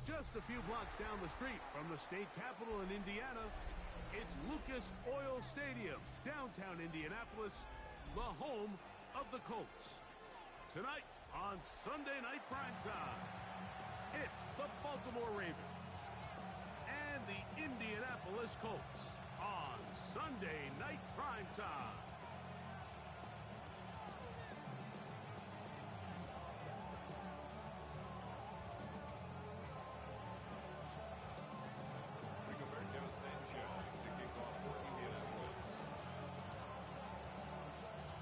Just a few blocks down the street from the state capitol in Indiana, it's Lucas Oil Stadium, downtown Indianapolis, the home of the Colts. Tonight on Sunday Night Primetime, it's the Baltimore Ravens and the Indianapolis Colts on Sunday Night Primetime.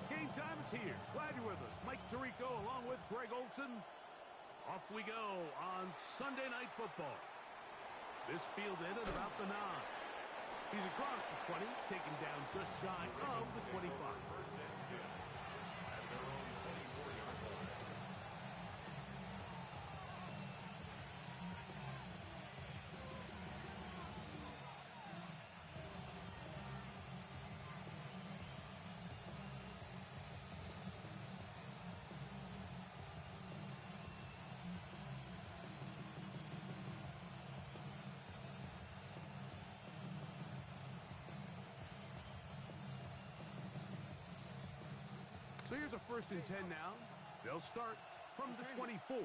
Game time is here. Glad you're with us. Mike Tirico along with Greg Olson. Off we go on Sunday Night Football. This field in at about the 9. He's across the 20, taken down just shy of the 25. First and 10 at their own 24-yard line. So here's a 1st and 10 now. They'll start from the 24.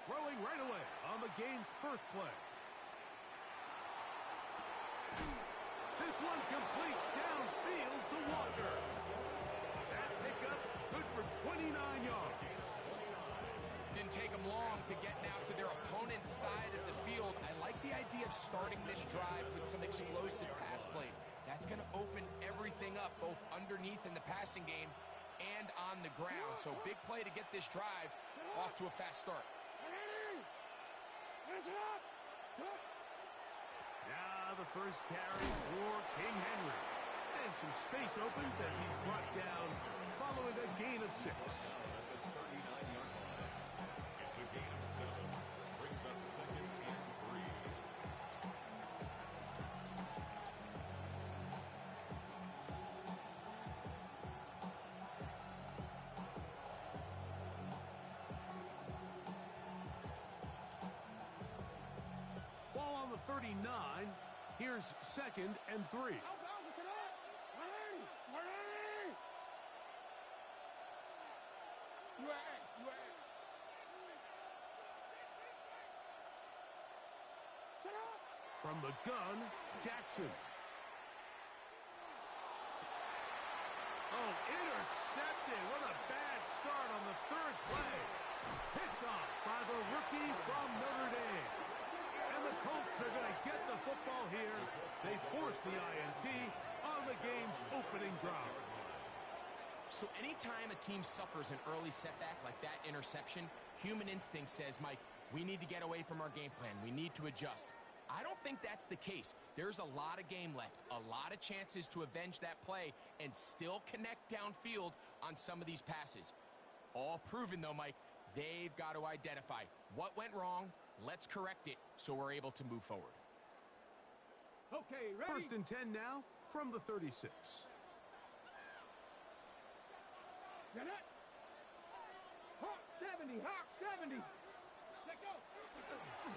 Throwing right away on the game's first play. This one complete downfield to Walker. Pickup, good for 29 yards. Didn't take them long to get now to their opponent's side of the field. I like the idea of starting this drive with some explosive pass plays. That's going to open everything up, both underneath in the passing game and on the ground. So big play to get this drive off to a fast start. Now the first carry for King Henry. And some space opens as he's brought down following a gain of 6. It's a gain of 7. Brings up 2nd and 3. Ball on the 39. Here's 2nd and 3. From the gun, Jackson. Oh, intercepted. What a bad start on the 3rd play. Picked off by the rookie from Notre Dame. And the Colts are going to get the football here. They force the INT on the game's opening drive. So anytime a team suffers an early setback like that interception, human instinct says, Mike, we need to get away from our game plan. We need to adjust. I don't think that's the case. There's a lot of game left, a lot of chances to avenge that play and still connect downfield on some of these passes. All proven, though, Mike, they've got to identify what went wrong. Let's correct it so we're able to move forward. Okay, ready? 1st and 10 now from the 36. Get it? Hawk 70, Hawk 70. Let go.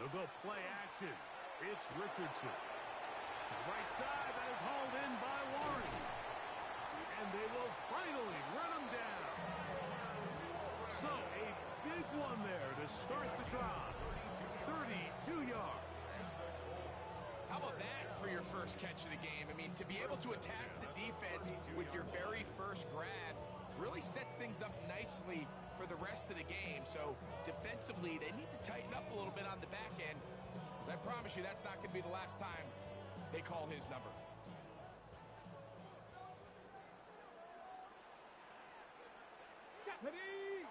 They'll go play action. It's Richardson. The right side, that is hauled in by Warren. And they will finally run him down. So a big one there to start the drive. 32 yards. How about that for your first catch of the game? I mean, to be able to attack the defense with your very first grab really sets things up nicely for the rest of the game. So defensively, they need to tighten up a little bit on the back end. Because I promise you, that's not going to be the last time they call his number. Ready?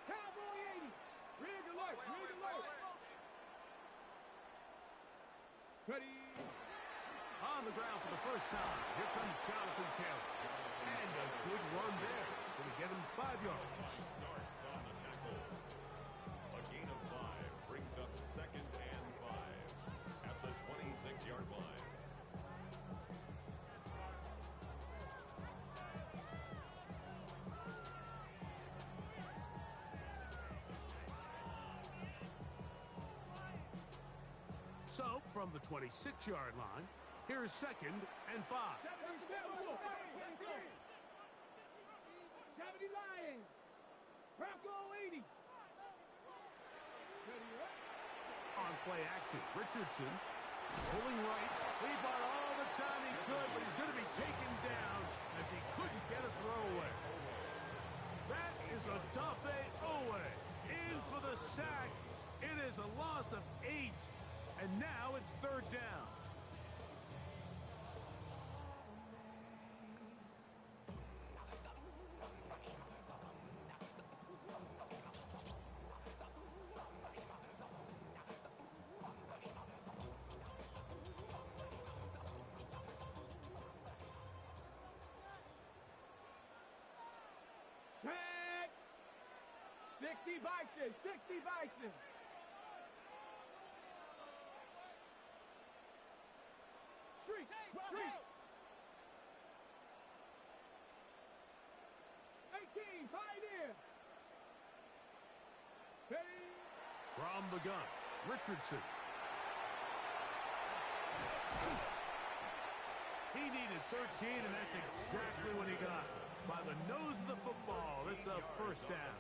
Cowboy 80. Rig alert, rig alert. Ready? On the ground for the first time. Here comes Jonathan Taylor. And a good run there. Going to get him 5 yards. Starts on the tackle. A gain of 5 brings up 2nd and 5 at the 26-yard line. So, from the 26-yard line, here's 2nd and 5. 70 Lions. Bronco 80. On play action, Richardson pulling right. He bought all the time he could, but he's going to be taken down as he couldn't get a throwaway. That is a Dafe Owe in for the sack. It is a loss of 8, and now it's 3rd down. Tag. 60 Bison. 60 Bison. Street. Street. 18. Pioneer. Ready. From the gun, Richardson. He needed 13, and that's exactly what he got. By the nose of the football, it's a 1st down.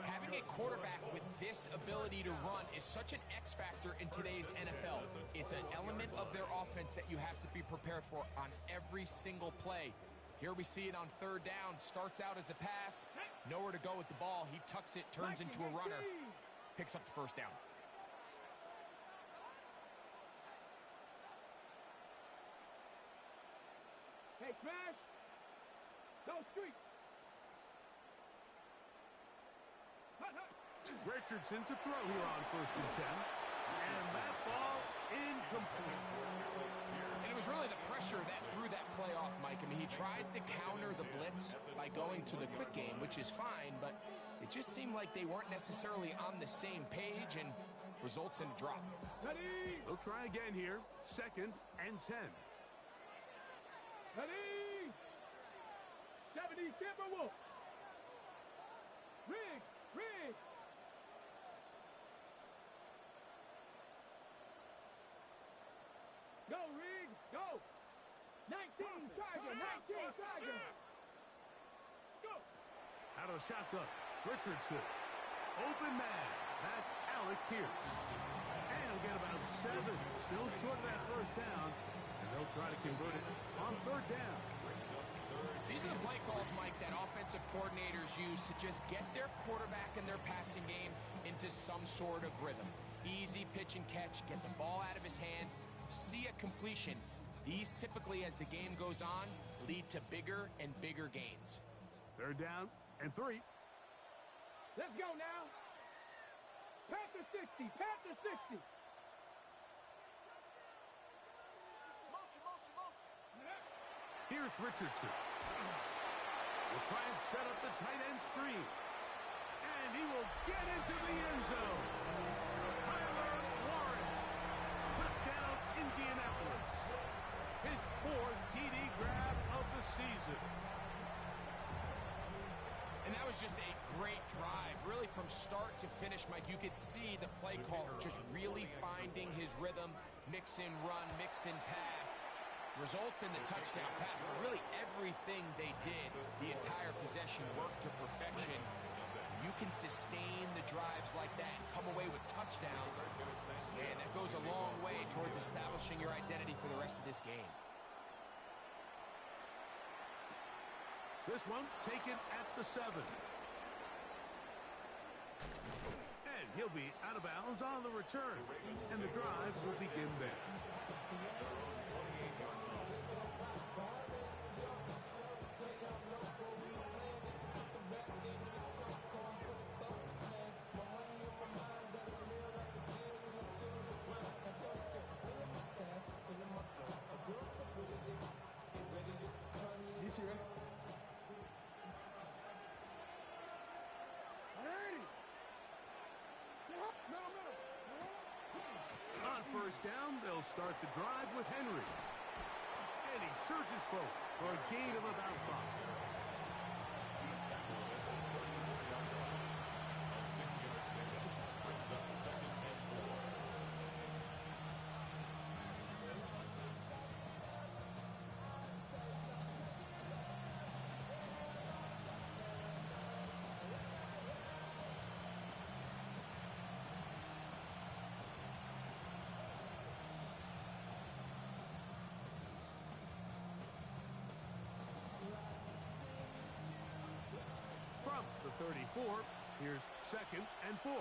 Having a quarterback with this ability to run is such an X factor in today's NFL. It's an element of their offense that you have to be prepared for on every single play. Here we see it on 3rd down. Starts out as a pass. Nowhere to go with the ball. He tucks it, turns into a runner. Picks up the 1st down. Hey, Smash. No street. Hut, hut. Richardson to throw here on 1st and 10. And that ball incomplete. And it was really the pressure that threw that play off, Mike. I mean, he tries to counter the blitz by going to the quick game, which is fine, but it just seemed like they weren't necessarily on the same page and results in a drop. Ready. They'll try again here. 2nd and 10. Ready. 70 Timberwolf. Rig. Rig. Go, Rig. Go. 19 Charger. 19 Charger. Go. Out of the shotgun, Richardson. Open man. That's Alec Pierce. And he'll get about 7. Still short of that 1st down. And they'll try to convert it on 3rd down. These are the play calls, Mike, that offensive coordinators use to just get their quarterback and their passing game into some sort of rhythm. Easy pitch and catch, get the ball out of his hand, see a completion. These typically, as the game goes on, lead to bigger and bigger gains. 3rd down and 3. Let's go now. Panther 60. Panther 60. Here's Richardson. Will try and set up the tight end screen. And he will get into the end zone. Tyler Warren. Touchdown, Indianapolis. His 4th TD grab of the season. And that was just a great drive. Really from start to finish, Mike, you could see the play caller just really finding his rhythm. Mix in run, mix in pass. Results in the touchdown pass, but really everything they did, the entire possession worked to perfection. You can sustain the drives like that and come away with touchdowns, and that goes a long way towards establishing your identity for the rest of this game. This one taken at the 7. And he'll be out of bounds on the return, and the drive will begin there. No. They'll start the drive with Henry. And he surges forward for a gain of about 5. He's tackled at the 33-yard line. A 6-yard pickup brings up 2nd and 4. From the 34, here's 2nd and 4.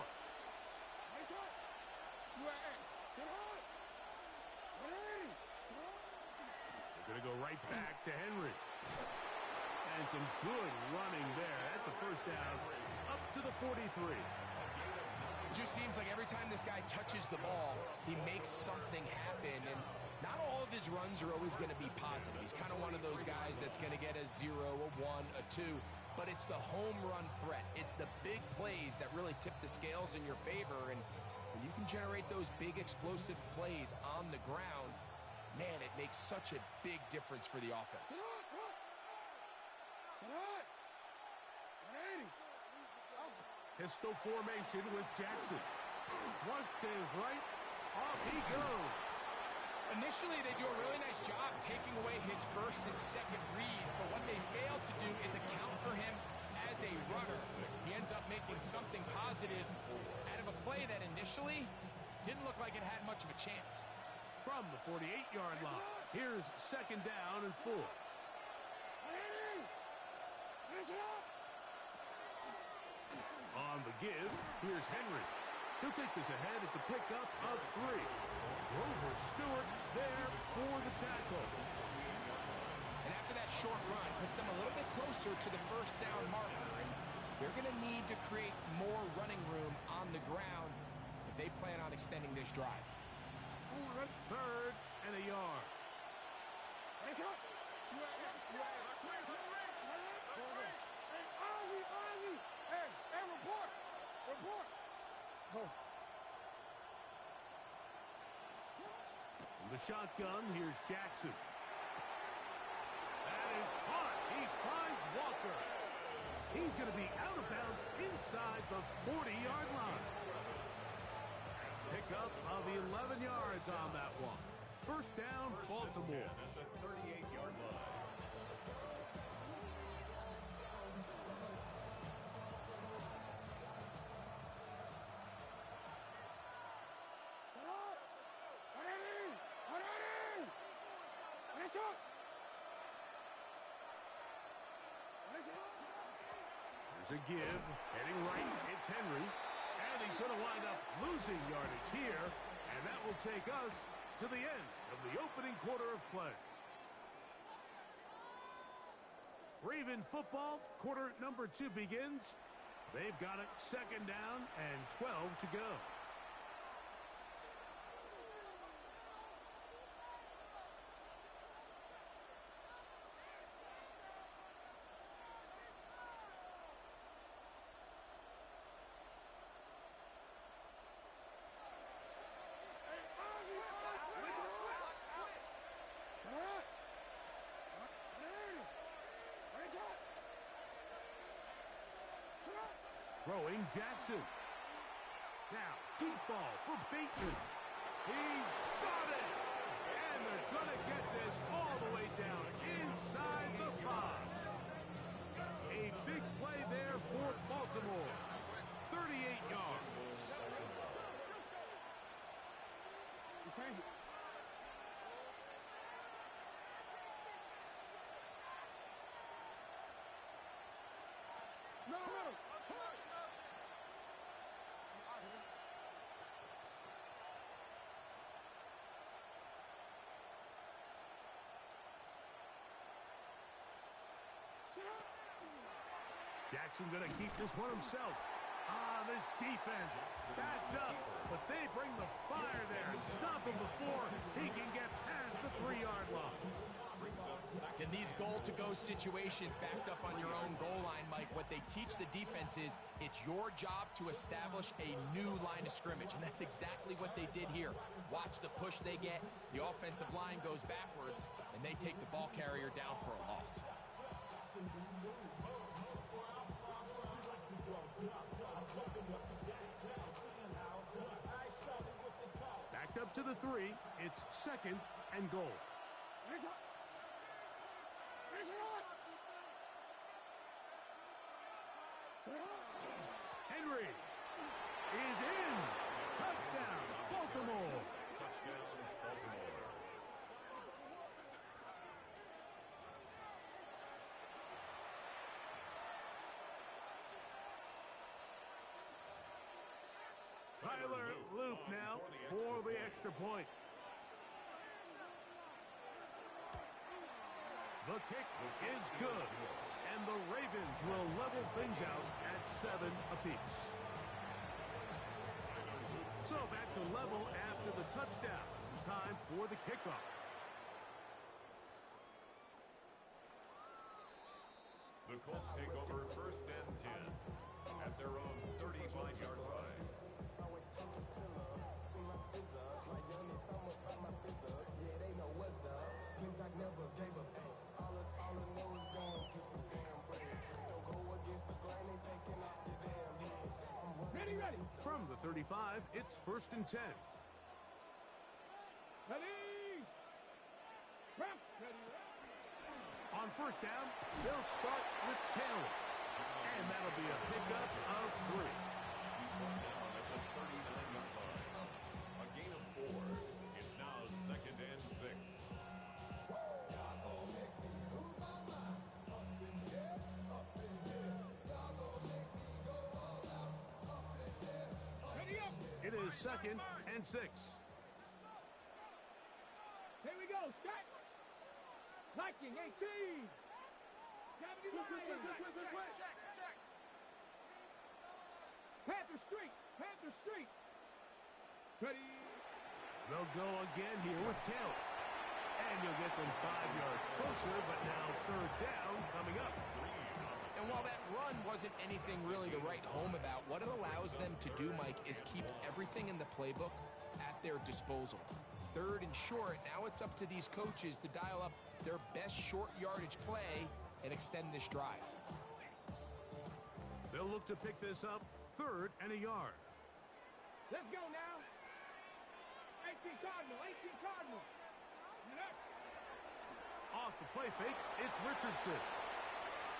They're going to go right back to Henry. And some good running there. That's a first down up to the 43. It just seems like every time this guy touches the ball, he makes something happen. And not all of his runs are always going to be positive. He's kind of one of those guys that's going to get a 0, a 1, a 2. But it's the home run threat. It's the big plays that really tip the scales in your favor. And when you can generate those big explosive plays on the ground, man, it makes such a big difference for the offense. Pistol formation with Jackson. Flush to his right. Off he goes. Initially, they do a really nice job taking away his first and second read, but what they fail to do is account for him as a runner. He ends up making something positive out of a play that initially didn't look like it had much of a chance. From the 48-yard line, here's 2nd down and 4. On the give, here's Henry. He'll take this ahead. It's a pickup of 3. Grover Stewart there for the tackle. And after that short run, puts them a little bit closer to the first down marker. And they're going to need to create more running room on the ground if they plan on extending this drive. 3rd and a yard. From the shotgun, here's Jackson. That is caught. He finds Walker. He's going to be out of bounds inside the 40-yard line. Pickup of 11 yards on that one. First down, Baltimore. At the 38-yard line. There's a give. Heading right, it's Henry. And he's going to wind up losing yardage here. And that will take us to the end of the opening quarter of play. Raven football, quarter number 2 begins. They've got it 2nd down and 12 to go. Throwing Jackson. Now, deep ball for Bateman. He's got it! And they're going to get this all the way down inside the 5. A big play there for Baltimore. 38 yards. Jackson going to keep this one himself. This defense backed up, but they bring the fire there. Stop him before he can get past the 3-yard line. In these goal-to-go situations backed up on your own goal line, Mike, what they teach the defense is it's your job to establish a new line of scrimmage, and that's exactly what they did here. Watch the push they get. The offensive line goes backwards, and they take the ball carrier down for a loss. Backed up to the 3. It's 2nd and goal. Henry is in. Touchdown, Baltimore. Touchdown, Baltimore. Tyler Loop now for the extra point. The kick is good, and the Ravens will level things out at 7 apiece. So back to level after the touchdown. Time for the kickoff. The Colts take over 1st and 10 at their own 35-yard line. Ready. From the 35, it's 1st and 10. Ready. On 1st down, they'll start with Taylor. And that'll be a pickup of 3. He's brought down at the 39-yard line. A gain of 4. It's now 2nd and 6. Ready up. It is 2nd and 6. Here we go. Set. Liking 18. Panther Street. Ready. They'll go again here with Taylor. And you'll get them 5 yards closer, but now 3rd down coming up. And while that run wasn't anything really to write home about, what it allows them to do, Mike, is keep everything in the playbook at their disposal. 3rd and short, now it's up to these coaches to dial up their best short yardage play and extend this drive. They'll look to pick this up 3rd and a yard. Let's go now. 18 Cardinal. Off the play fake, it's Richardson.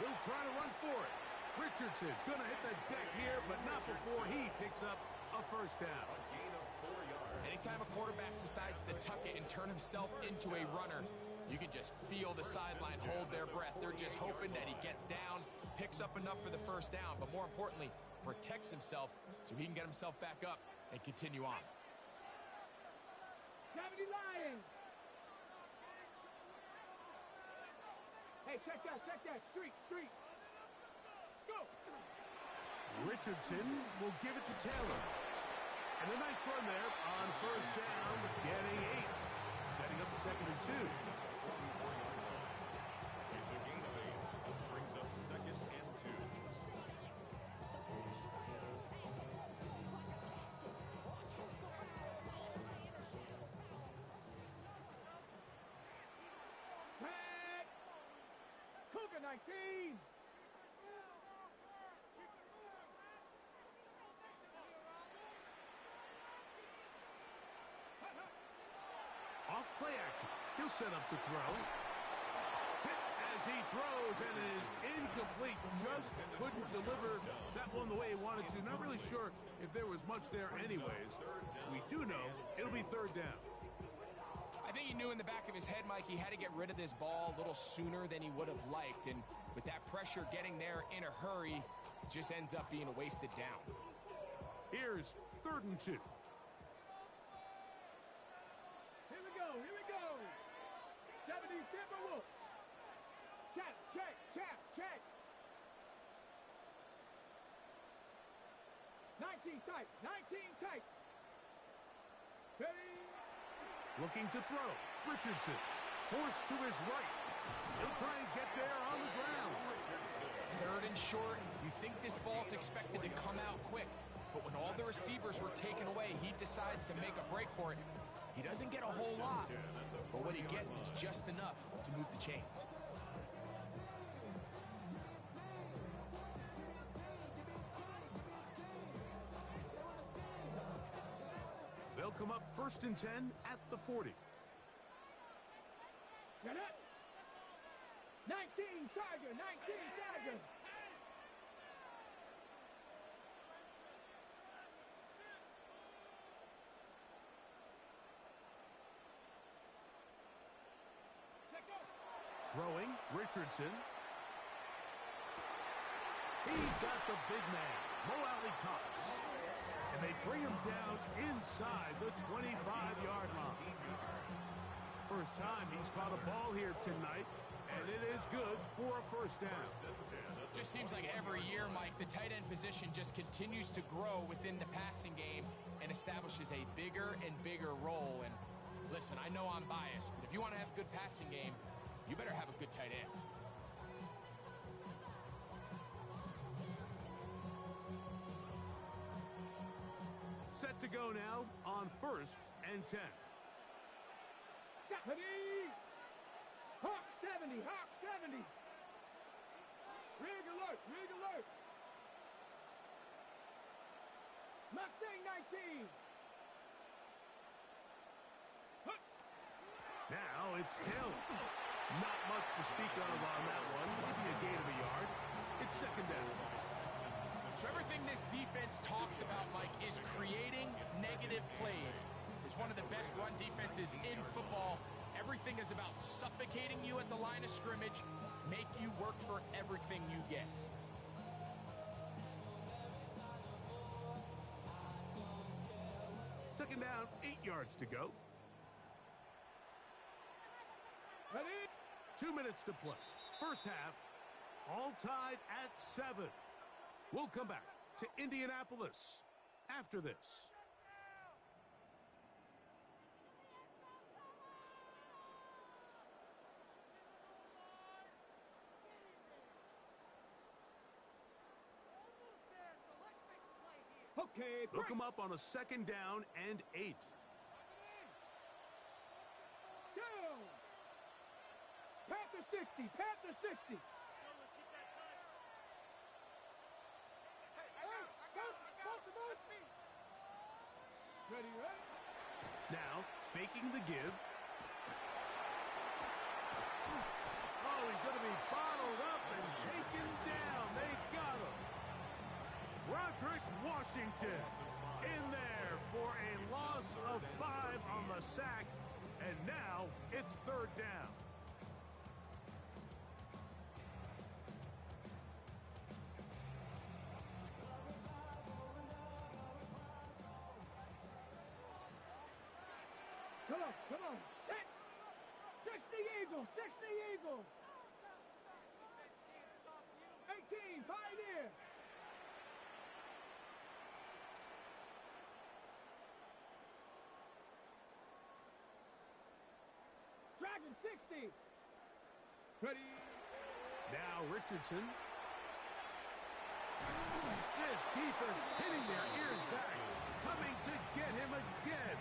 He'll try to run for it. Richardson gonna hit the deck here, but not before he picks up a 1st down. A gain of 4 yards. Anytime a quarterback decides to tuck it and turn himself into a runner, you can just feel the sideline hold their breath. They're just hoping that he gets down, picks up enough for the 1st down, but more importantly, protects himself so he can get himself back up and continue on. 70 Lions. Hey, check that. Street. Go. Richardson will give it to Taylor. And a nice run there on 1st down, getting 8. Setting up 2nd and 2. It's a gain of 8. Brings up 2nd and 2. Pat. Cougar 19. Off play action. He'll set up to throw. Hit as he throws, and it is incomplete. Just couldn't deliver that one the way he wanted to. Not really sure if there was much there anyways. We do know it'll be 3rd down. I think he knew in the back of his head, Mike, he had to get rid of this ball a little sooner than he would have liked. And with that pressure getting there in a hurry, it just ends up being a wasted down. Here's 3rd and 2. Here we go. 70 Timberwolves. Check. 19 tight. Ready. Looking to throw. Richardson forced to his right. He'll try and get there on the ground. 3rd and in short. You think this ball's expected to come out quick, but when all the receivers were taken away, he decides to make a break for it. He doesn't get a whole lot, but what he gets is just enough to move the chains. They'll come up 1st and 10 at the 40. Get it. 19 Tiger, 19 Tiger. Throwing, Richardson. He's got the big man, Mo Cox. And they bring him down inside the 25-yard line. First time he's caught a ball here tonight, and it is good for a first down. Just seems like every year, Mike, the tight end position just continues to grow within the passing game and establishes a bigger and bigger role. And listen, I know I'm biased, but if you want to have a good passing game, you better have a good tight end. Set to go now on 1st and 10. Ready. Hawk 70, Hawk 70. Rig alert, rig alert. Mustang 19. Now it's Taylor. Not much to speak of on that one. Maybe a gain of a yard. It's 2nd down. So everything this defense talks about, Mike, is creating negative plays. It's one of the best run defenses in football. Everything is about suffocating you at the line of scrimmage, make you work for everything you get. Second down, 8 yards to go. Ready. 2 minutes to play. First half, all tied at 7. We'll come back to Indianapolis after this. Okay, Look him up on a 2nd down and 8. Down. Panther 60, Panther 60. Ready, ready? Now, faking the give. Oh, he's going to be bottled up and taken down. They got him. Roderick Washington in there for a loss of 5 on the sack. And now it's 3rd down. Come on, set. 60 Eagles, 60 Eagles. 18, Pioneer. Dragon 60. Ready. Now Richardson. This defense hitting their ears back, coming to get him again.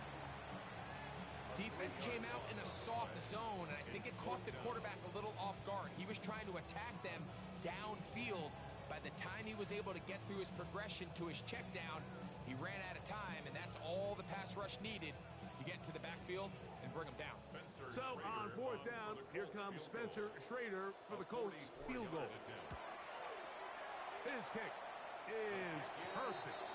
Defense came out in a soft zone, and I think it caught the quarterback a little off guard. He was trying to attack them downfield. By the time he was able to get through his progression to his check down, he ran out of time, and that's all the pass rush needed to get to the backfield and bring him down. So on 4th down, here comes Spencer Schrader for the Colts field goal. His kick is perfect.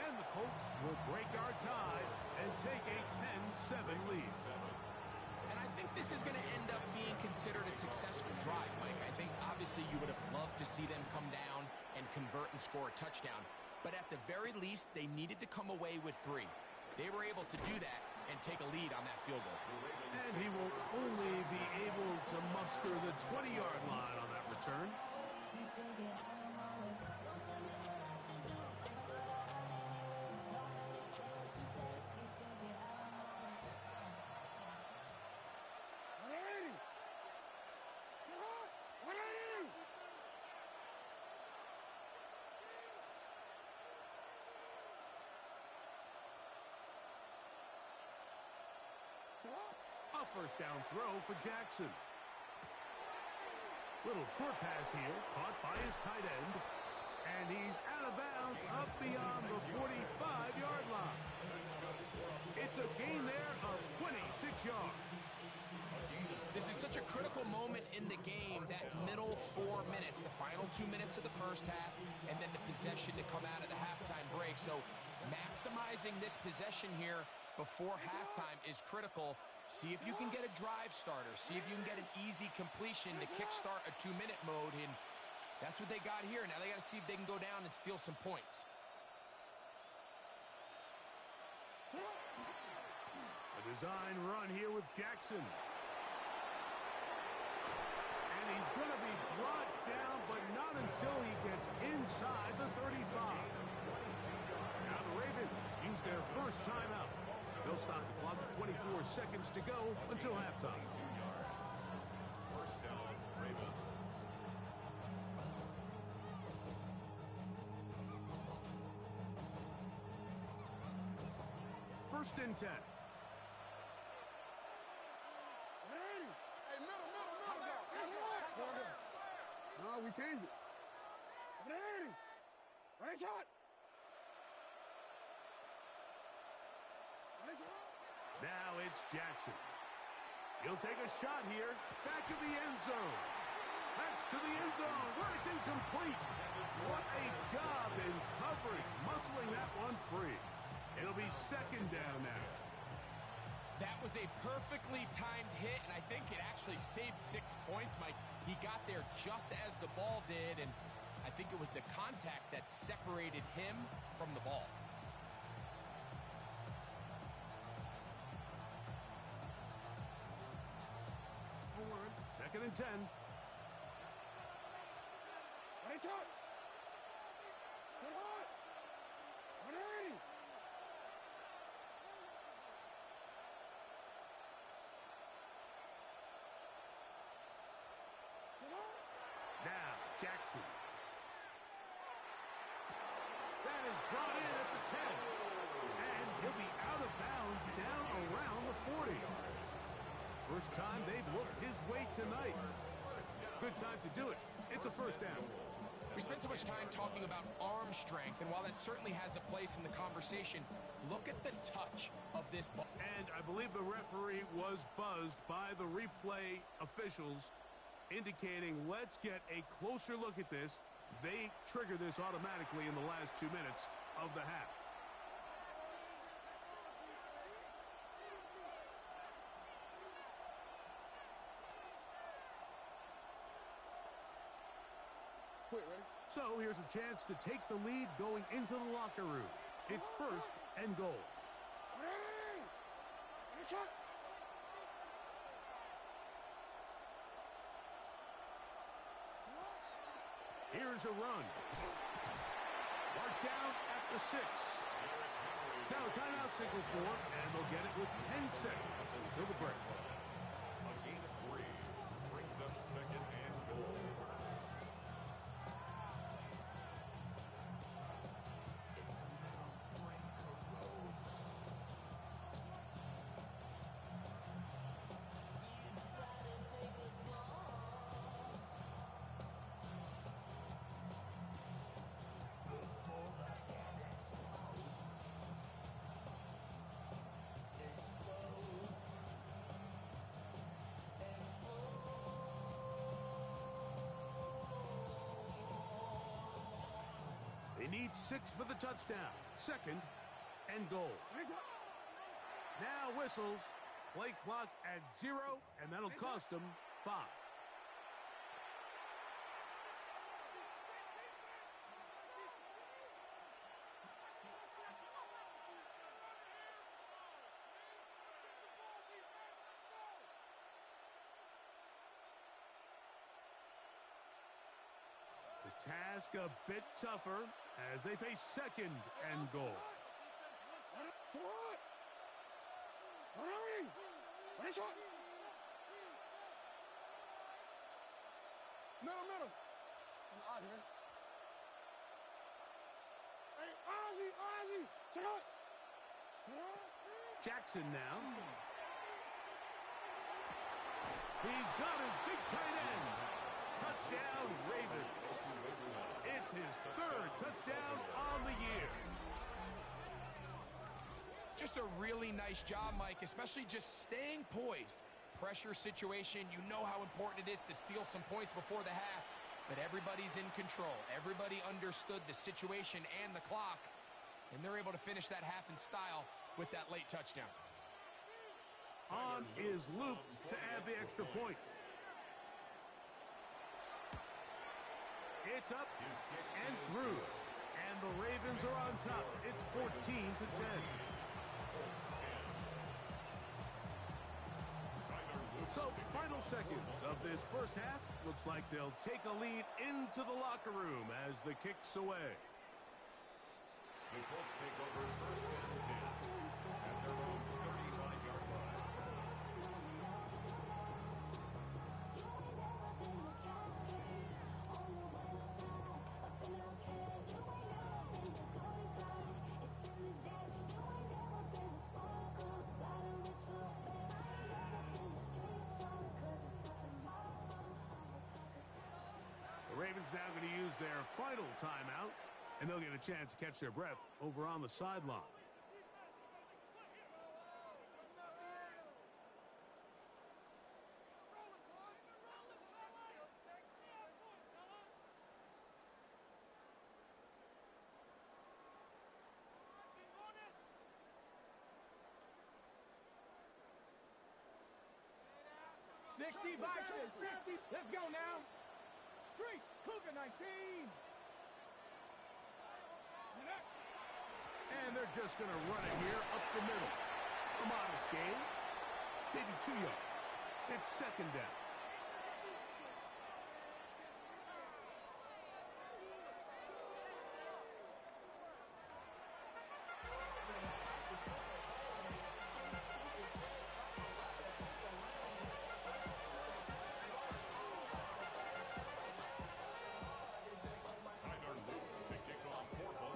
And the Colts will break our tie and take a 10-7 lead. And I think this is going to end up being considered a successful drive, Mike. I think obviously you would have loved to see them come down and convert and score a touchdown. But at the very least, they needed to come away with 3. They were able to do that and take a lead on that field goal. And he will only be able to muster the 20-yard line on that return. A first down throw for Jackson. Little short pass here, caught by his tight end. And he's out of bounds up beyond the 45-yard line. It's a gain there of 26 yards. This is such a critical moment in the game, that middle 4 minutes, the final 2 minutes of the first half, and then the possession to come out of the halftime break. So maximizing this possession here before halftime is critical. See if you can get a drive starter. See if you can get an easy completion to kickstart a 2-minute mode. And that's what they got here. Now they got to see if they can go down and steal some points. A design run here with Jackson. And he's going to be brought down, but not until he gets inside the 35. Now the Ravens use their first timeout. They'll stop the clock with 24 seconds to go until halftime. First down, Ravens. First and 10. No, we changed it. Right shot. Now it's Jackson. He'll take a shot here. Back of the end zone. That's to the end zone where it's incomplete. What a job in coverage, muscling that one free. It'll be second down now. That was a perfectly timed hit, and I think it actually saved 6 points, Mike. He got there just as the ball did, and I think it was the contact that separated him from the ball. Second and 10. Right shot. Now, Jackson. That is brought in at the 10. And he'll be out of bounds down around the 40. First time they've looked his way tonight. Good time to do it. It's a first down. We spent so much time talking about arm strength, and while that certainly has a place in the conversation, look at the touch of this ball. And I believe the referee was buzzed by the replay officials, indicating let's get a closer look at this. They trigger this automatically in the last 2 minutes of the half. So here's a chance to take the lead going into the locker room. It's first and goal. Here's a run. Marked down at the 6. Now a timeout signal for them, and they'll get it with 10 seconds until the break. A gain of 3 brings up second and goal. They need 6 for the touchdown. Second and goal. Now whistles. Play clock at 0, and that'll cost them 5. The task a bit tougher as they face second and goal. Middle. Hey, Ozzy, check out. Jackson now. He's got his big tight end. Touchdown, Ravens. It's his third touchdown on the year. Just a really nice job, Mike, especially just staying poised. Pressure situation, you know how important it is to steal some points before the half, but everybody's in control. Everybody understood the situation and the clock, and they're able to finish that half in style with that late touchdown. On is Luke to add the extra point. It's up and through, and the Ravens are on top. It's 14-10. So, final seconds of this first half. Looks like they'll take a lead into the locker room as the kick's away. The Colts take over first and 10 at their own 35-yard line. The Ravens now going to use their final timeout, and they'll get a chance to catch their breath over on the sideline. Let's go now. Street, Cougar 19. And they're just going to run it here up the middle. A modest gain, maybe 2 yards. It's second down.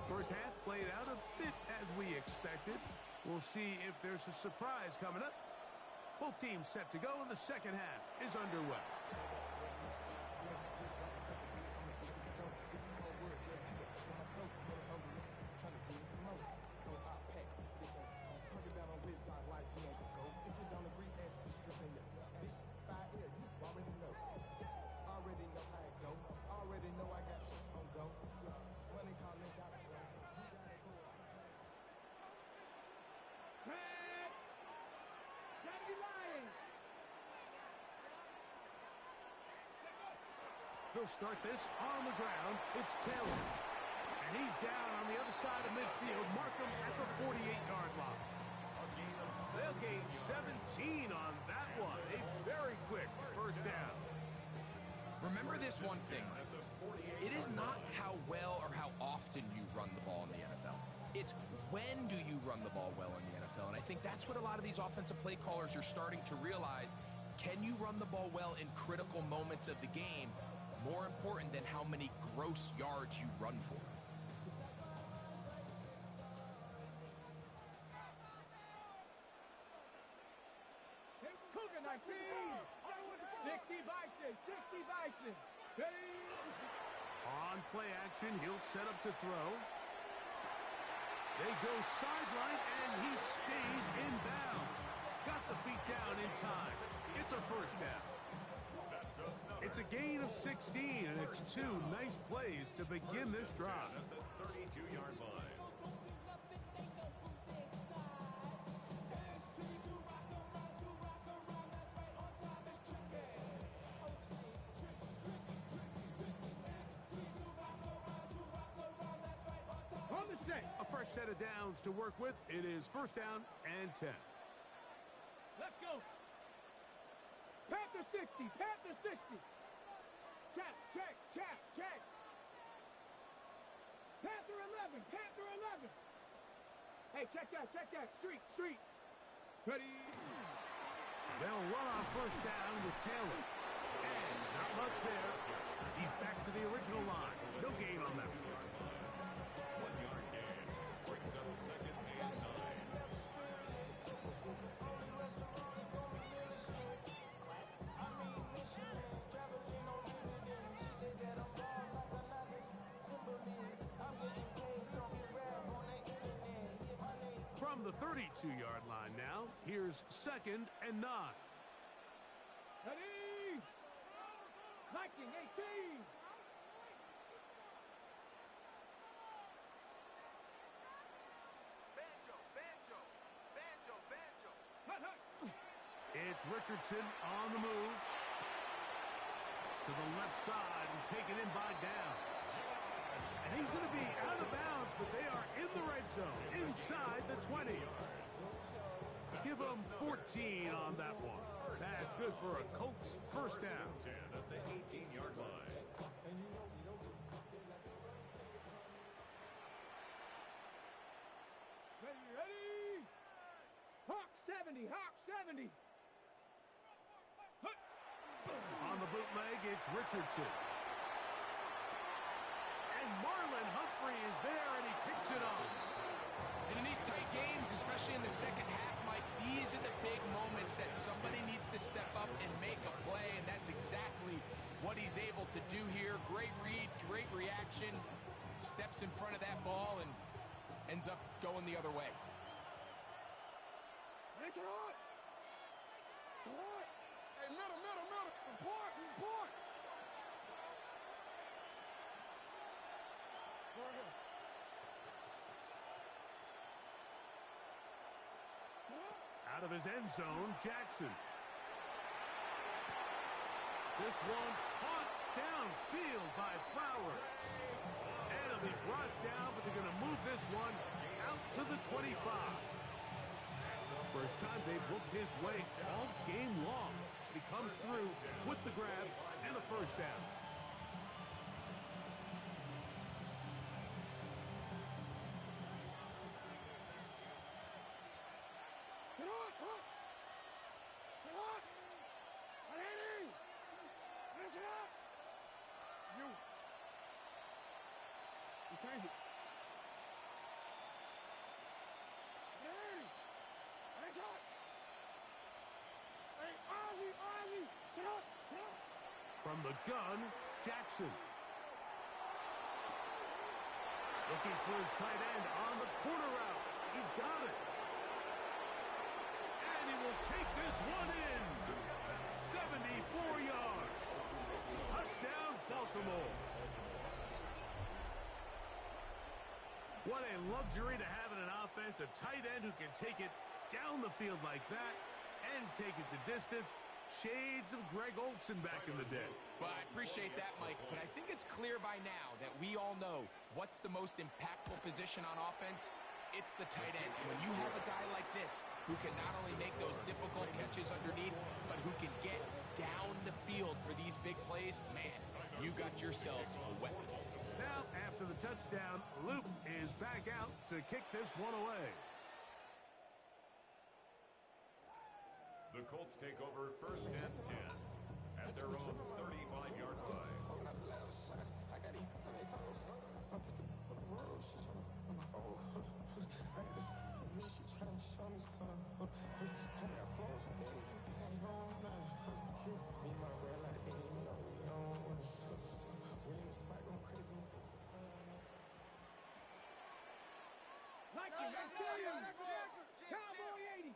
First half played out a bit as we expected. We'll see if there's a surprise coming up. Both teams set to go, and the second half is underway. They'll start this on the ground. It's Taylor. And he's down on the other side of midfield. Mark him at the 48-yard line. They'll gain 17 on that one. A very quick first down. Remember this one thing, Mike. It is not how well or how often you run the ball in the NFL. It's when do you run the ball well in the NFL. And I think that's what a lot of these offensive play callers are starting to realize. Can you run the ball well in critical moments of the game? More important than how many gross yards you run for. Cougar 19. 60 Bison. Ready? On play action, he'll set up to throw. They go sideline, and he stays in bounds. Got the feet down in time. It's a first down. It's a gain of 16, and it's two nice plays to begin this drive. At the 32-yard line. On the set. A fresh set of downs to work with. It is first down and 10. Let's go. Panther 60. Panther 60. Check. Panther 11. Hey, check that. Street. Ready? They'll run on first down with Taylor. And not much there. He's back to the original line. No gain on that. 1-yard gain. Brings up second and 9. 32-yard line now. Here's 2nd and 9. Ready? Viking 18. It's Richardson on the move. To the left side and taken in by Down. And he's going to be out of bounds, but they are in the red zone, inside the 20. Give them 14 on that one. That's good for a Colts first down. 10 at the 18-yard line. Ready? Hawk 70, Hawk 70. On the bootleg, it's Richardson. And Marlon Humphrey is there, and he picks it up. And in these tight games, especially in the second half, Mike, these are the big moments that somebody needs to step up and make a play, and that's exactly what he's able to do here. Great read, great reaction, steps in front of that ball and ends up going the other way. It's hot. It's hot. Hey, middle. Report. Go ahead. Out of his end zone, Jackson. This one caught downfield by Flowers. And it'll be brought down, but they're going to move this one out to the 25. First time they've looked his way all game long. He comes through with the grab and a first down. Change it. Hey! That's hot! Hey, Ozzy! Sit up! From the gun, Jackson. Looking for his tight end on the corner route. He's got it. And he will take this one in. 74 yards. Touchdown, Baltimore. What a luxury to have in an offense, a tight end who can take it down the field like that and take it the distance. Shades of Greg Olsen back in the day. Well, I appreciate that, Mike, but I think it's clear by now that we all know what's the most impactful position on offense. It's the tight end. And when you have a guy like this who can not only make those difficult catches underneath, but who can get down the field for these big plays, man, you got yourselves a weapon. Now, after the touchdown, Luke is back out to kick this one away. The Colts take over 1st and 10 at their own 35-yard line. Viking, I tell you! Cowboy 80!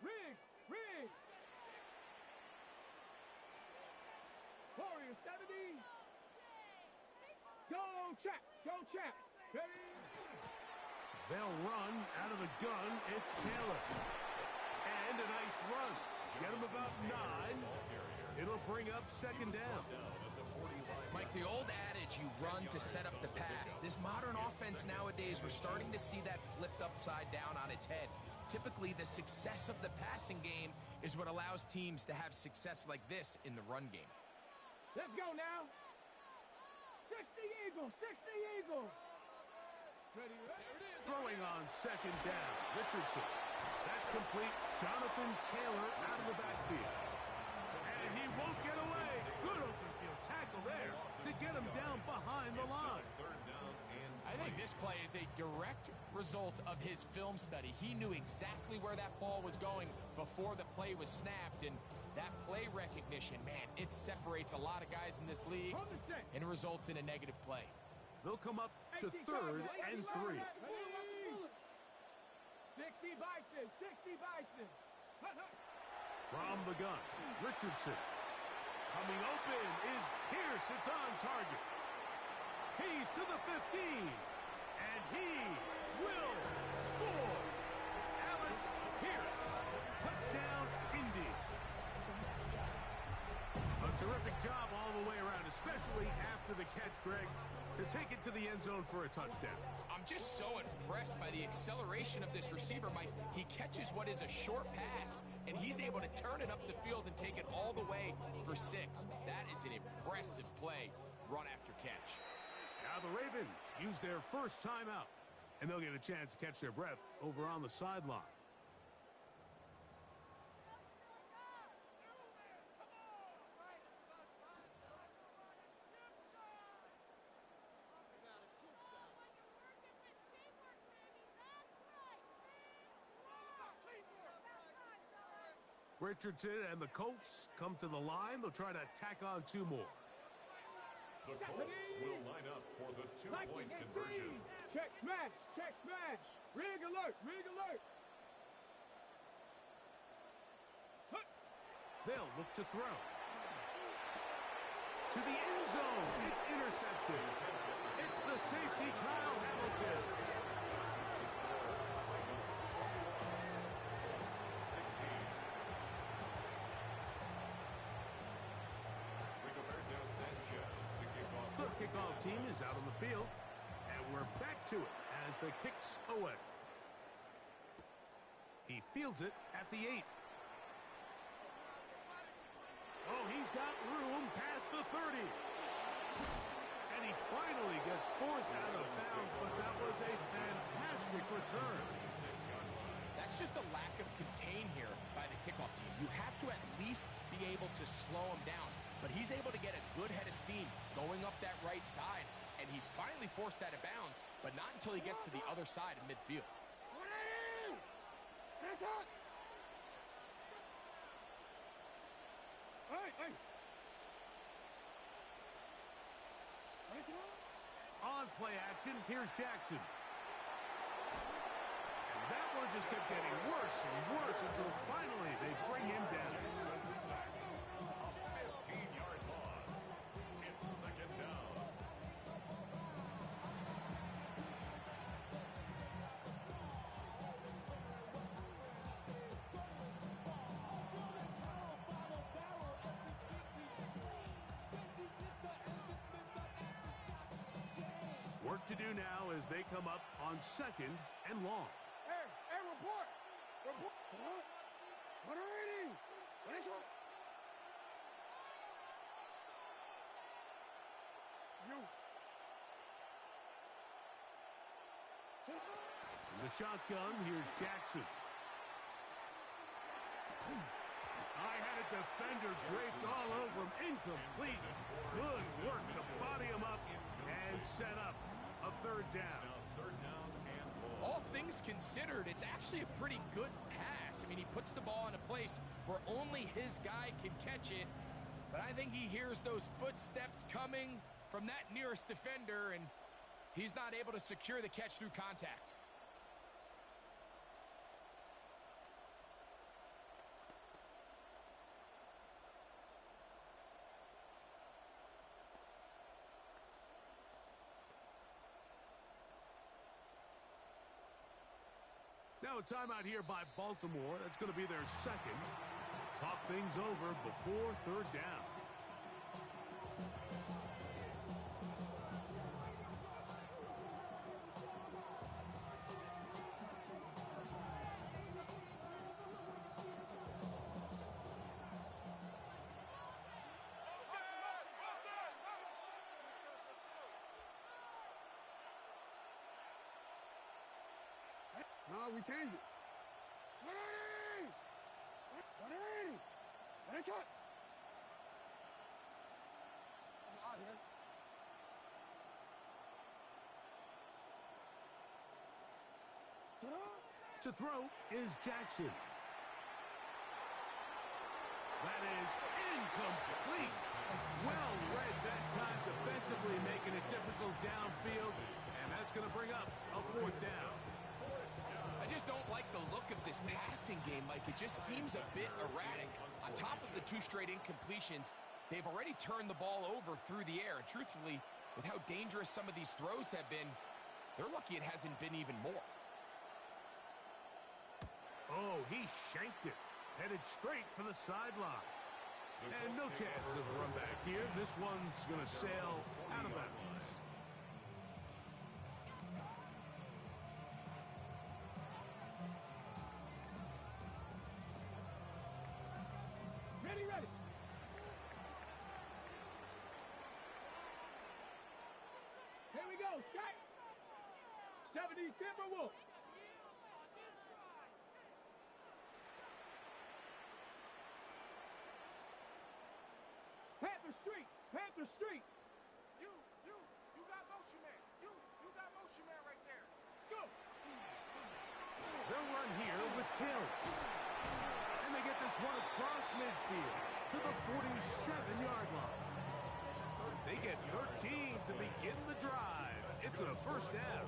Riggs! Warrior 70! Go check! Ready? They'll run out of the gun. It's Taylor. And a nice run. Get him about 9. It'll bring up 2nd down. Mike, the old adage, you run to set up the pass. This modern offense nowadays, we're starting to see that flipped upside down on its head. Typically, the success of the passing game is what allows teams to have success like this in the run game. Let's go now. 60 Eagles. Ready? Throwing on 2nd down. Richardson. That's complete. Jonathan Taylor out of the backfield. And he won't get away. Good open field tackle there to get him down behind the line. I think this play is a direct result of his film study. He knew exactly where that ball was going before the play was snapped, and that play recognition, man, it separates a lot of guys in this league and results in a negative play. They'll come up to 3rd and 3. 60 Bison, 60 Bison. From the gun, Richardson. Coming open is Pierce. It's on target. He's to the 15. And he will score. Alex Pierce. Touchdown, Indy. A terrific job all the way around, especially after the catch, Greg, to take it to the end zone for a touchdown. I'm just so impressed by the acceleration of this receiver, Mike. He catches what is a short pass, and he's able to turn it up the field and take it all the way for 6. That is an impressive play, run after catch. Now the Ravens use their first timeout, and they'll get a chance to catch their breath over on the sideline. Richardson and the Colts come to the line. They'll try to tack on 2 more. The Colts will line up for the 2-point conversion. Check smash, check smash. Rig alert, rig alert. They'll look to throw. To the end zone. It's intercepted. It's the safety, Kyle Hamilton. The kickoff team is out on the field, and we're back to it as the kick's away. He fields it at the 8. Oh, he's got room past the 30. And he finally gets forced out of bounds, but that was a fantastic return. That's just a lack of contain here by the kickoff team. You have to at least be able to slow him down. But he's able to get a good head of steam going up that right side, and he's finally forced out of bounds, but not until he gets to the other side of midfield. On play action, here's Jackson. And that one just kept getting worse and worse until finally they bring him down. Work to do now as they come up on 2nd and long. Hey, report. Report. What are you? What is it? You. In the shotgun, here's Jackson. I had a defender draped all over him. Incomplete. Good work to body him up and set up a 3rd down. All things considered, it's actually a pretty good pass. I mean, he puts the ball in a place where only his guy can catch it. But I think he hears those footsteps coming from that nearest defender, and he's not able to secure the catch through contact. Now a timeout here by Baltimore. That's going to be their 2nd. Talk things over before 3rd down. No, we changed it. What are they? What is it? I'm out here. To throw is Jackson. That is incomplete. Well read that time defensively, making it difficult downfield. passing game, Mike, it just seems a bit erratic. On top of the 2 straight incompletions, they've already turned the ball over through the air. And truthfully, with how dangerous some of these throws have been, they're lucky it hasn't been even more. Oh, he shanked it. Headed straight for the sideline. And no chance of a run back here. This one's going to sail out of bounds. Ready, ready. Here we go, shot. 70 Timberwolves. Panther Street, Panther Street. You got motion man. You got motion man right there. Go. They'll run here with Kill. And they get this one across midfield to the 47-yard line. They get 13 to begin the drive. It's a first down.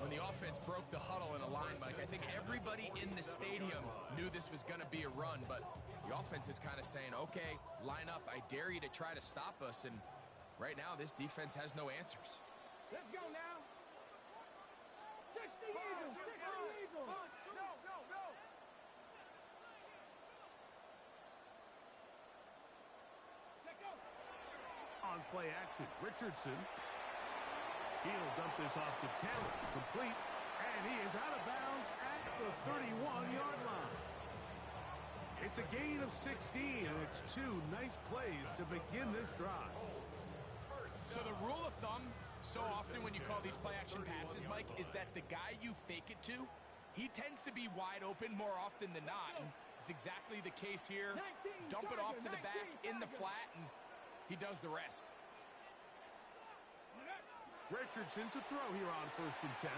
When the offense broke the huddle in a line, Mike, I think everybody in the stadium knew this was going to be a run, but the offense is kind of saying, okay, line up. I dare you to try to stop us, and right now this defense has no answers. Let's go now. 60 Eagles, 60 Eagles. No. Let go. On play action, Richardson. He'll dump this off to Taylor. Complete. And he is out of bounds at the 31-yard line. It's a gain of 16, and it's 2 nice plays to begin this drive. So the rule of thumb, so often when you call these play-action passes, Mike, is that the guy you fake it to, he tends to be wide open more often than not. And it's exactly the case here. Dump it off to the back in the flat, and he does the rest. Richardson to throw here on 1st and 10.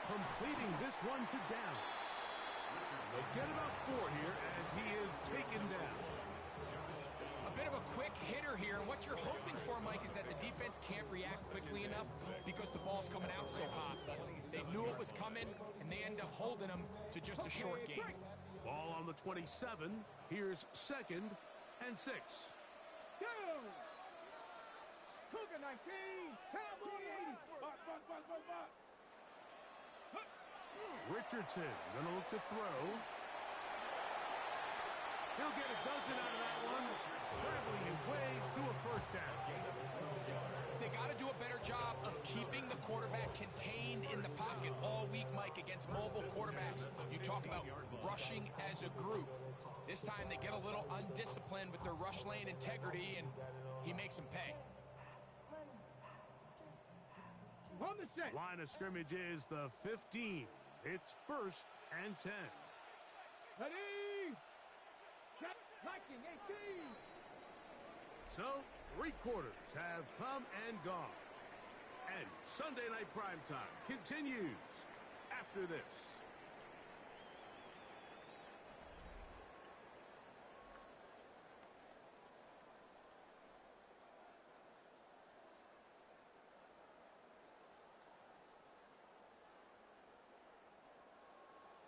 Completing this one to Downs. They'll get about 4 here as he is taken down. A bit of a quick hitter here, and what you're hoping for, Mike, is that the defense can't react quickly enough because the ball's coming out so hot. But they knew it was coming, and they end up holding them to just a short gain. Ball on the 27. Here's 2nd and 6. Go. Cougar 19, Cowboy 80. Box. Richardson gonna look to throw. He'll get a dozen out of that one, scrambling his way to a first down. They got to do a better job of keeping the quarterback contained in the pocket all week, Mike, against mobile quarterbacks. You talk about rushing as a group. This time they get a little undisciplined with their rush lane integrity, and he makes them pay. On the set. Line of scrimmage is the 15. It's 1st and 10. Ready. Shot. Viking 18. So, 3 quarters have come and gone. And Sunday Night Primetime continues after this.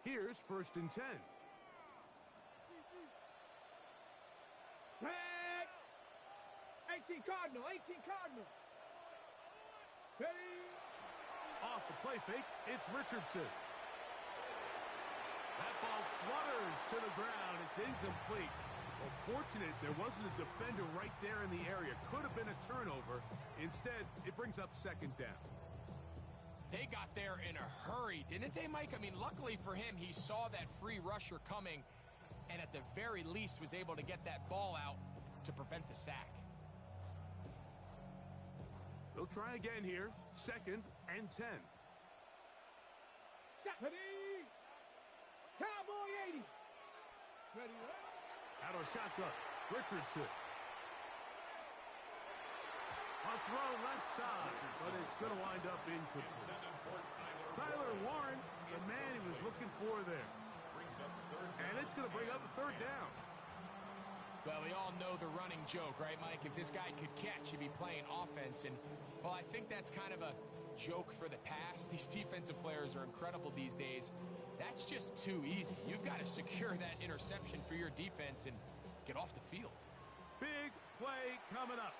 Here's 1st and 10. Tag. 18 Cardinal. Ready. Off the play fake, it's Richardson. That ball flutters to the ground. It's incomplete. Well, fortunate there wasn't a defender right there in the area. Could have been a turnover. Instead, it brings up 2nd down. They got there in a hurry, didn't they, Mike? I mean, luckily for him, he saw that free rusher coming, and at the very least was able to get that ball out to prevent the sack. They'll try again here. 2nd and 10. Ready. Cowboy 80. Ready. Out of shotgun, Richardson. A throw left side, but it's going to wind up incomplete. Tyler Warren, the man he was looking for there. And it's going to bring up a 3rd down. Well, we all know the running joke, right, Mike? If this guy could catch, he'd be playing offense. And, well, I think that's kind of a joke for the past. These defensive players are incredible these days. That's just too easy. You've got to secure that interception for your defense and get off the field. Big play coming up.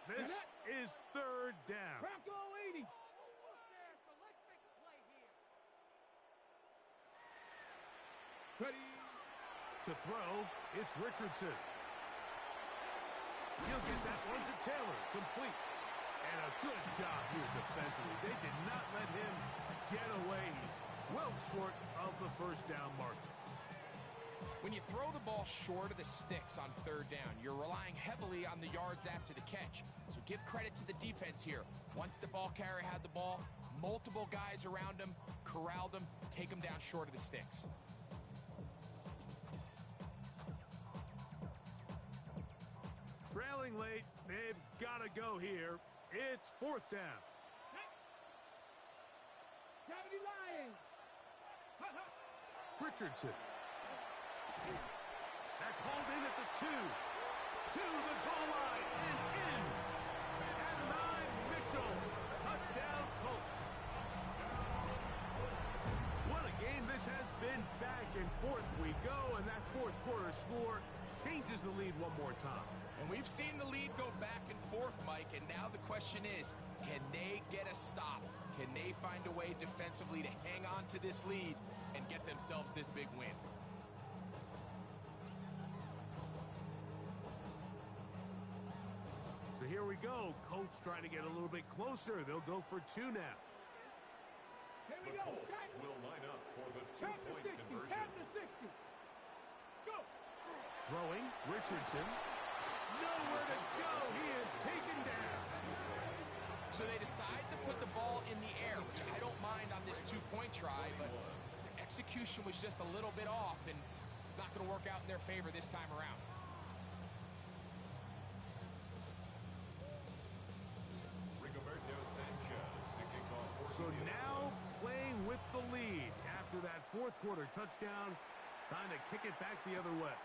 This is third down. Crack all 80. Ready. To throw, it's Richardson. He'll get that one to Taylor, complete. And a good job here defensively. They did not let him get away. He's well short of the first down marker. When you throw the ball short of the sticks on third down, you're relying heavily on the yards after the catch. So give credit to the defense here. Once the ball carrier had the ball, multiple guys around him, corralled him, take him down short of the sticks. Trailing late, they've got to go here. It's fourth down. 70 Lions. Richardson. That's hauled in at the 2. To the goal line and in. At 9, Mitchell. Touchdown, Colts. What a game this has been. Back and forth we go, and that fourth quarter score changes the lead one more time. And we've seen the lead go back and forth, Mike, and now the question is, can they get a stop? Can they find a way defensively to hang on to this lead and get themselves this big win? So here we go. Colts trying to get a little bit closer. They'll go for 2 now. Here we The go. Colts will line up for the Tap to 60. two-point conversion. Tap to 60. Go. Throwing, Richardson. Nowhere to go. He is taken down. So they decide to put the ball in the air, which I don't mind on this two-point try, but the execution was just a little bit off, and it's not going to work out in their favor this time around. So now playing with the lead after that fourth quarter touchdown, time to kick it back the other way.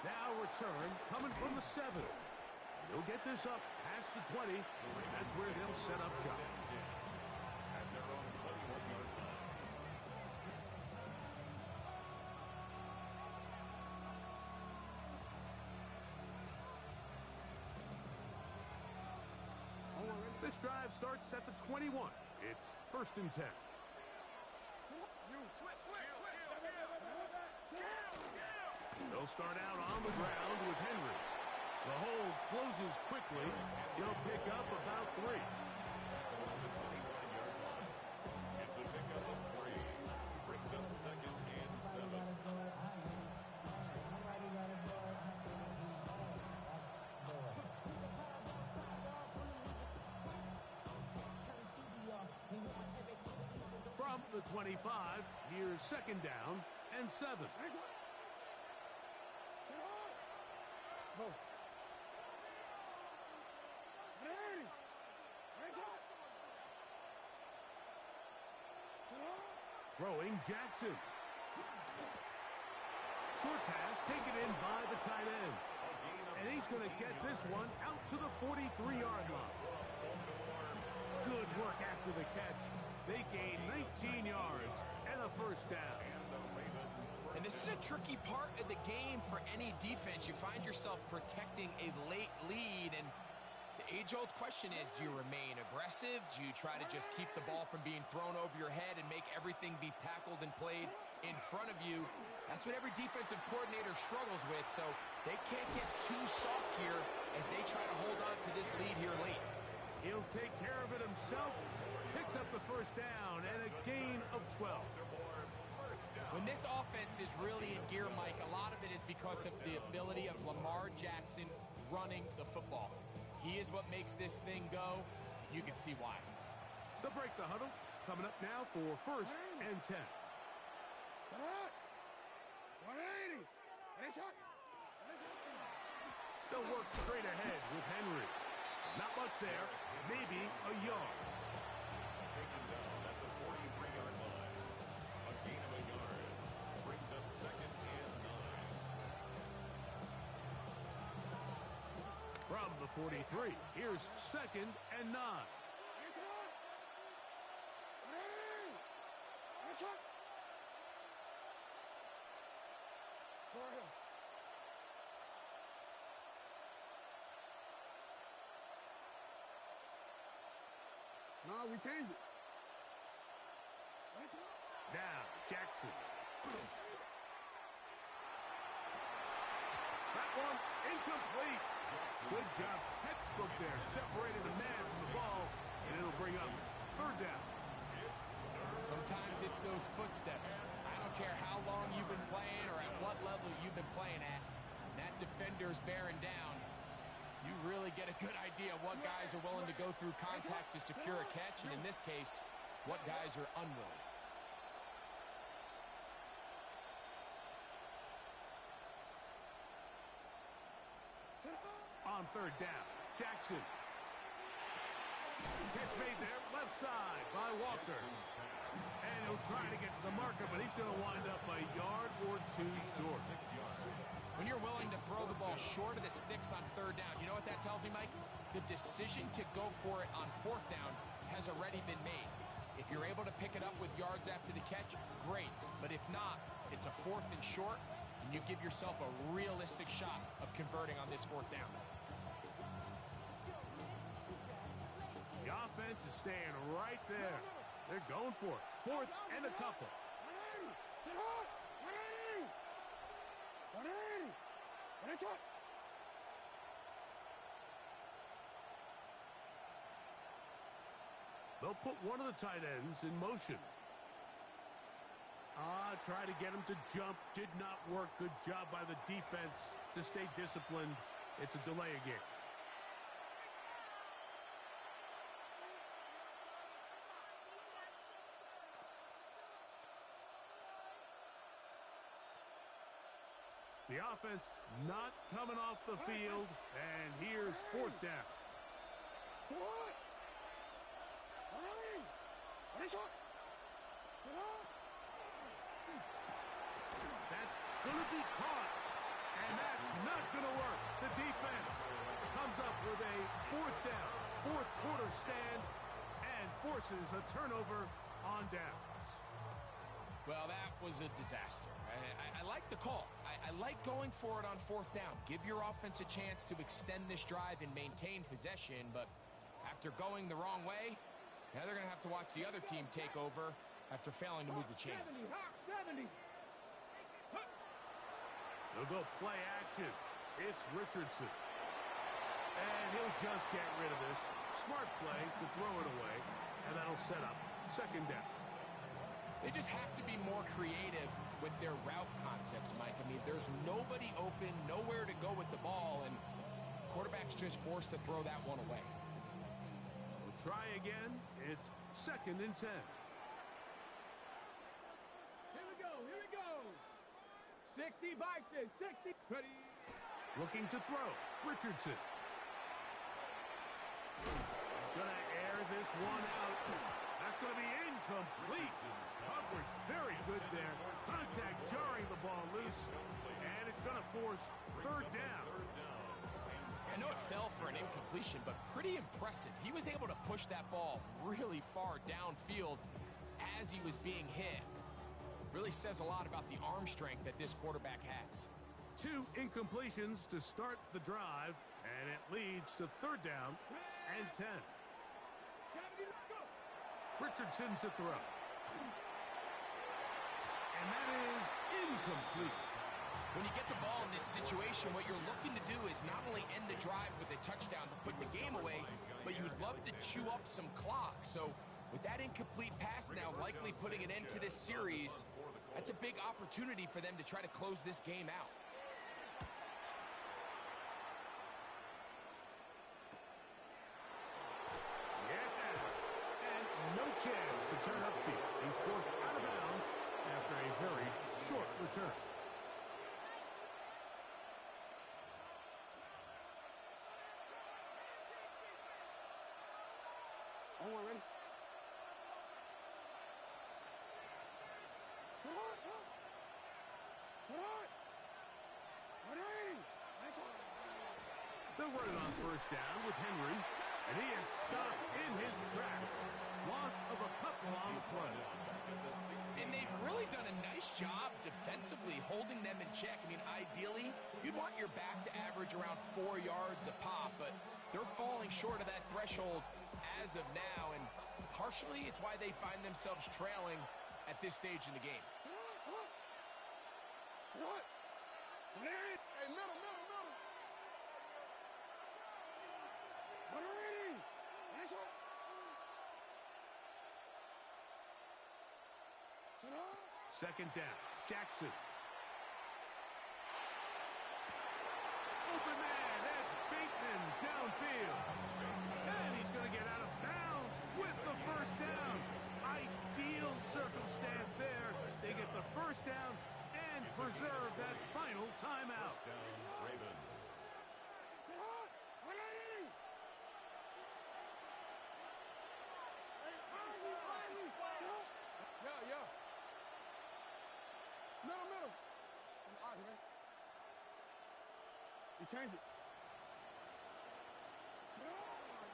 Now return coming from the 7. They'll get this up past the 20. That's where they'll set up shop. At their own 21-yard line. This drive starts at the 21. It's first and 10. They'll start out on the ground with Henry. The hole closes quickly. He'll pick up about 3. It's a pickup of 3. Brings up second and 7. From the 25, here's second down and 7. Throwing Jackson. Short pass taken in by the tight end. And he's going to get this one out to the 43-yard line. Good work after the catch. They gain 19 yards and a first down. And this is a tricky part of the game for any defense. You find yourself protecting a late lead, and the age-old question is, do you remain aggressive? Do you try to just keep the ball from being thrown over your head and make everything be tackled and played in front of you? That's what every defensive coordinator struggles with, so they can't get too soft here as they try to hold on to this lead here late. He'll take care of it himself. Picks up the first down and a gain of 12. When this offense is really in gear, Mike, a lot of it is because of the ability of Lamar Jackson running the football. He is what makes this thing go. You can see why. They'll break the huddle. Coming up now for first and 10. 180. They'll work straight ahead with Henry. Not much there. Maybe a yard. Taken down at the 43-yard line. A gain of a yard. Brings up second and 9. from the 43. Here's 2nd and 9. No, we changed it. Now, Jackson. That one incomplete. Good job, textbook there. Separated the man from the ball, and it'll bring up 3rd down. Sometimes it's those footsteps. I don't care how long you've been playing or at what level you've been playing at. That defender's bearing down. You really get a good idea of what guys are willing to go through contact to secure a catch, and in this case, what guys are unwilling. On 3rd down, Jackson. Catch made there, left side by Walker. And he'll try to get to the marker, but he's going to wind up a yard or 2 short. When you're willing to throw the ball short of the sticks on 3rd down, you know what that tells me, Mike? The decision to go for it on 4th down has already been made. If you're able to pick it up with yards after the catch, great. But if not, it's a 4th and short, and you give yourself a realistic shot of converting on this 4th down. The offense is staying right there. They're going for it. 4th and a couple. They'll put one of the tight ends in motion. Try to get him to jump. Did not work. Good job by the defense to stay disciplined. It's a delay again. The offense not coming off the field, and here's 4th down. That's going to be caught, and that's not going to work. The defense comes up with a 4th down, 4th quarter stand, and forces a turnover on downs. Well, that was a disaster. I like the call. I like going for it on 4th down. Give your offense a chance to extend this drive and maintain possession, but after going the wrong way, now they're going to have to watch the other team take over after failing to move the chains. They'll go play action. It's Richardson. And he'll just get rid of this. Smart play to throw it away, and that'll set up 2nd down. They just have to be more creative with their route concepts, Mike. I mean, there's nobody open, nowhere to go with the ball, and quarterback's just forced to throw that one away. We'll try again. It's 2nd and 10. Here we go. 60 Bison, 60. Ready. Looking to throw. Richardson. He's going to air this one out. That's going to be incomplete. Coverage very good there. Contact jarring the ball loose. And it's going to force 3rd down. I know it fell for an incompletion, but pretty impressive. He was able to push that ball really far downfield as he was being hit. Really says a lot about the arm strength that this quarterback has. 2 incompletions to start the drive, and it leads to 3rd down and 10. Richardson to throw. And that is incomplete. When you get the ball in this situation, what you're looking to do is not only end the drive with a touchdown to put the game away, but you'd love to chew up some clock. So with that incomplete pass now likely putting an end to this series, that's a big opportunity for them to try to close this game out. No chance to turn upfield. He's forced out of bounds after a very short return. One more, ready? They'll run it on first down with Henry, and he is stopped in his tracks. Loss of a couple on the play. And they've really done a nice job defensively holding them in check. I mean, ideally, you'd want your back to average around 4 yards a pop, but they're falling short of that threshold as of now, and partially it's why they find themselves trailing at this stage in the game. What? Hey, middle. Ready. That's all. Second down, Jackson. Open man, that's Bateman downfield. And he's going to get out of bounds with the first down. Ideal circumstance there. They get the first down and preserve that final timeout. Ravens. Yeah. Middle. He changed it.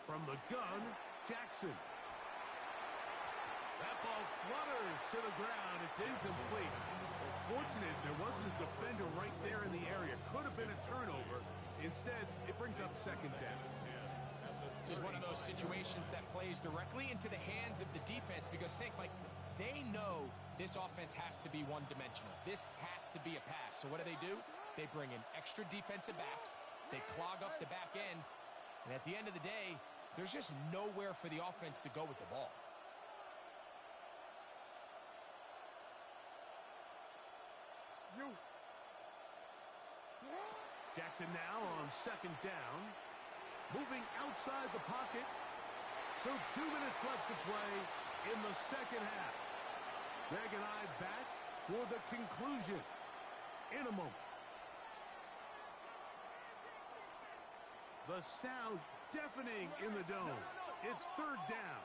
From the gun, Jackson. That ball flutters to the ground. It's incomplete. Fortunate there wasn't a defender right there in the area. Could have been a turnover. Instead, it brings up second down. This is one of those situations that plays directly into the hands of the defense because think, like, they know this offense has to be one-dimensional. This has to be a pass. So what do? They bring in extra defensive backs. They clog up the back end. And at the end of the day, there's just nowhere for the offense to go with the ball. Jackson now on second down. Moving outside the pocket. So 2 minutes left to play in the second half. Greg and I back for the conclusion in a moment. The sound deafening in the dome. It's third down.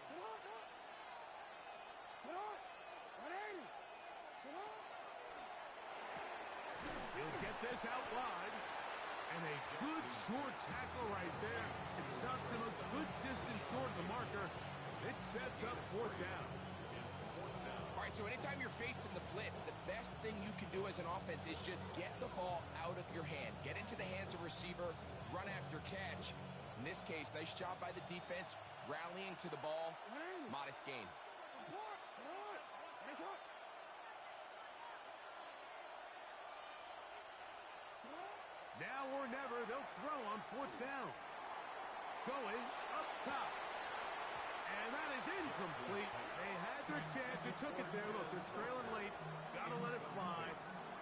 He'll get this out wide. And a good short tackle right there. It stops him a good distance short of the marker. It sets up fourth down. All right, so anytime you're facing the blitz, the best thing you can do as an offense is just get the ball out of your hand. Get into the hands of receiver, run after catch. In this case, nice job by the defense, rallying to the ball. Modest gain. Now or never, they'll throw on fourth down. Going up top. And that is incomplete. They had their chance. They took it there. Look, they're trailing late. Got to let it fly.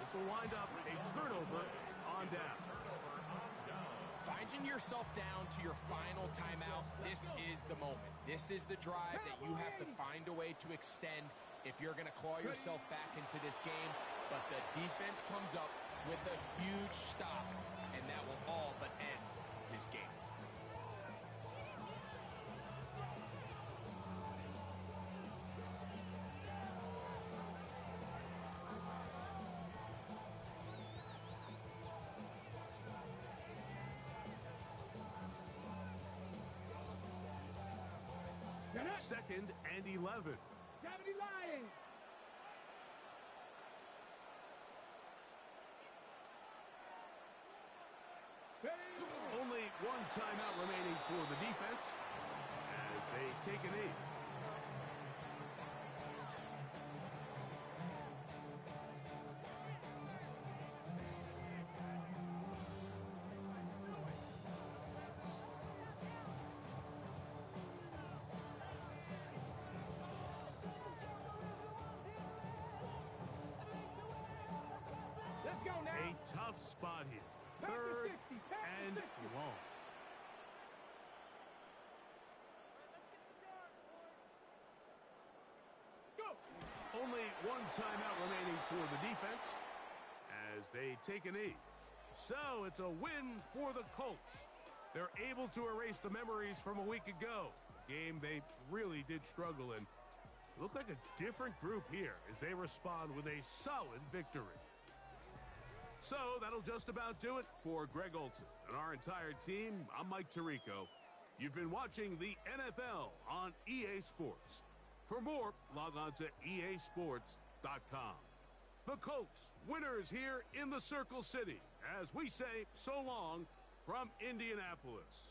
This will wind up a turnover on down. Finding yourself down to your final timeout, this is the moment. This is the drive that you have to find a way to extend if you're going to claw yourself back into this game. But the defense comes up with a huge stop, and that will all but end this game. Second and 11. Gravity lying. Only one timeout remaining for the defense as they take a knee. Let's go now. A tough spot here. Third and long. Go. Only one timeout remaining for the defense as they take a knee. So it's a win for the Colts. They're able to erase the memories from a week ago. A game they really did struggle in. Look like a different group here as they respond with a solid victory. So that'll just about do it for Greg Olson and our entire team. I'm Mike Tirico. You've been watching the NFL on EA Sports. For more, log on to easports.com. The Colts, winners here in the Circle City, as we say so long from Indianapolis.